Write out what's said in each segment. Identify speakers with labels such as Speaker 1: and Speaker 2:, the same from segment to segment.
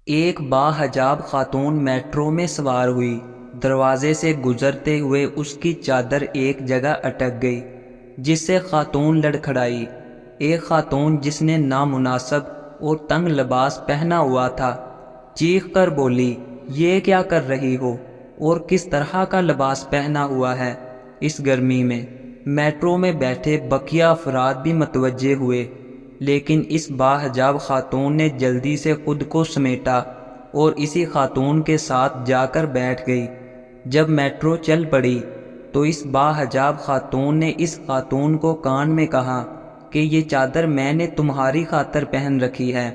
Speaker 1: ایک باحجاب خاتون میٹرو میں سوار ہوئی۔ دروازے سے گزرتے ہوئے اس کی چادر ایک جگہ اٹک گئی، جس سے خاتون لڑکھڑائی۔ ایک خاتون جس نے نامناسب اور تنگ لباس پہنا ہوا تھا چیخ کر بولی، یہ کیا کر رہی ہو اور کس طرح کا لباس پہنا ہوا ہے اس گرمی میں؟ میٹرو میں بیٹھے بقیہ افراد بھی متوجہ ہوئے، لیکن اس باحجاب خاتون نے جلدی سے خود کو سمیٹا اور اسی خاتون کے ساتھ جا کر بیٹھ گئی۔ جب میٹرو چل پڑی تو اس باحجاب خاتون نے اس خاتون کو کان میں کہا کہ یہ چادر میں نے تمہاری خاطر پہن رکھی ہے۔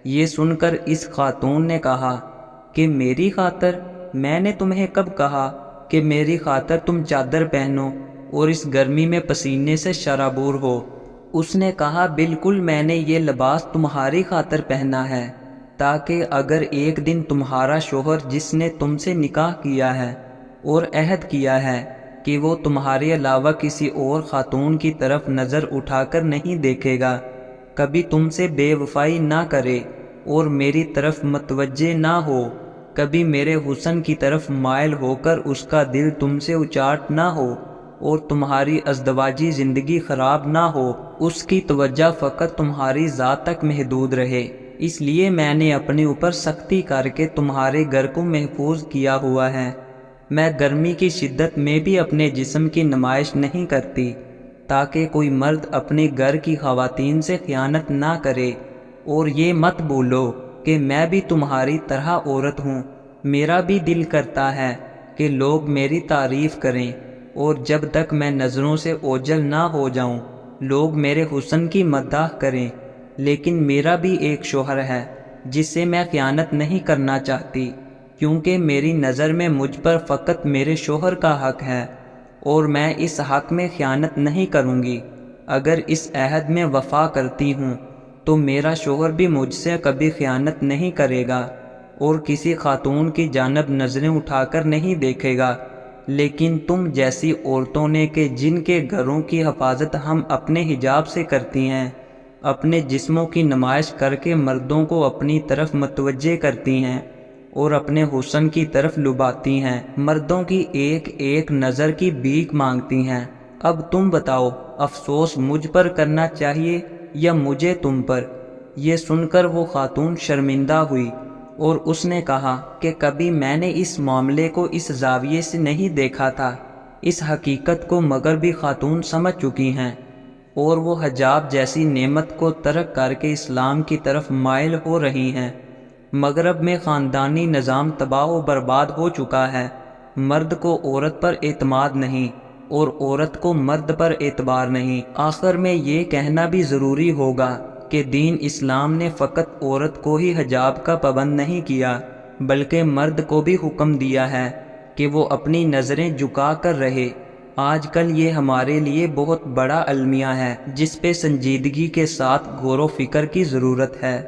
Speaker 1: یہ سن کر اس خاتون نے کہا کہ میری خاطر؟ میں نے تمہیں کب کہا کہ میری خاطر تم چادر پہنو اور اس گرمی میں پسینے سے شرابور ہو؟ اس نے کہا، بالکل میں نے یہ لباس تمہاری خاطر پہنا ہے تاکہ اگر ایک دن تمہارا شوہر جس نے تم سے نکاح کیا ہے اور عہد کیا ہے کہ وہ تمہارے علاوہ کسی اور خاتون کی طرف نظر اٹھا کر نہیں دیکھے گا، کبھی تم سے بے وفائی نہ کرے اور میری طرف متوجہ نہ ہو، کبھی میرے حسن کی طرف مائل ہو کر اس کا دل تم سے اچاٹ نہ ہو اور تمہاری ازدواجی زندگی خراب نہ ہو، اس کی توجہ فقط تمہاری ذات تک محدود رہے۔ اس لیے میں نے اپنے اوپر سختی کر کے تمہارے گھر کو محفوظ کیا ہوا ہے۔ میں گرمی کی شدت میں بھی اپنے جسم کی نمائش نہیں کرتی تاکہ کوئی مرد اپنے گھر کی خواتین سے خیانت نہ کرے۔ اور یہ مت بولو کہ میں بھی تمہاری طرح عورت ہوں، میرا بھی دل کرتا ہے کہ لوگ میری تعریف کریں، اور جب تک میں نظروں سے اوجھل نہ ہو جاؤں لوگ میرے حسن کی مداح کریں، لیکن میرا بھی ایک شوہر ہے جس سے میں خیانت نہیں کرنا چاہتی، کیونکہ میری نظر میں مجھ پر فقط میرے شوہر کا حق ہے اور میں اس حق میں خیانت نہیں کروں گی۔ اگر اس عہد میں وفا کرتی ہوں تو میرا شوہر بھی مجھ سے کبھی خیانت نہیں کرے گا اور کسی خاتون کی جانب نظریں اٹھا کر نہیں دیکھے گا۔ لیکن تم جیسی عورتوں نے کہ جن کے گھروں کی حفاظت ہم اپنے حجاب سے کرتی ہیں، اپنے جسموں کی نمائش کر کے مردوں کو اپنی طرف متوجہ کرتی ہیں اور اپنے حسن کی طرف لبھاتی ہیں، مردوں کی ایک ایک نظر کی بھیک مانگتی ہیں۔ اب تم بتاؤ، افسوس مجھ پر کرنا چاہیے یا مجھے تم پر؟ یہ سن کر وہ خاتون شرمندہ ہوئی اور اس نے کہا کہ کبھی میں نے اس معاملے کو اس زاویے سے نہیں دیکھا تھا۔ اس حقیقت کو مغربی خاتون سمجھ چکی ہیں اور وہ حجاب جیسی نعمت کو ترک کر کے اسلام کی طرف مائل ہو رہی ہیں۔ مغرب میں خاندانی نظام تباہ و برباد ہو چکا ہے، مرد کو عورت پر اعتماد نہیں اور عورت کو مرد پر اعتبار نہیں۔ آخر میں یہ کہنا بھی ضروری ہوگا کہ دین اسلام نے فقط عورت کو ہی حجاب کا پابند نہیں کیا، بلکہ مرد کو بھی حکم دیا ہے کہ وہ اپنی نظریں جھکا کر رہے۔ آج کل یہ ہمارے لیے بہت بڑا المیہ ہے جس پہ سنجیدگی کے ساتھ غور و فکر کی ضرورت ہے۔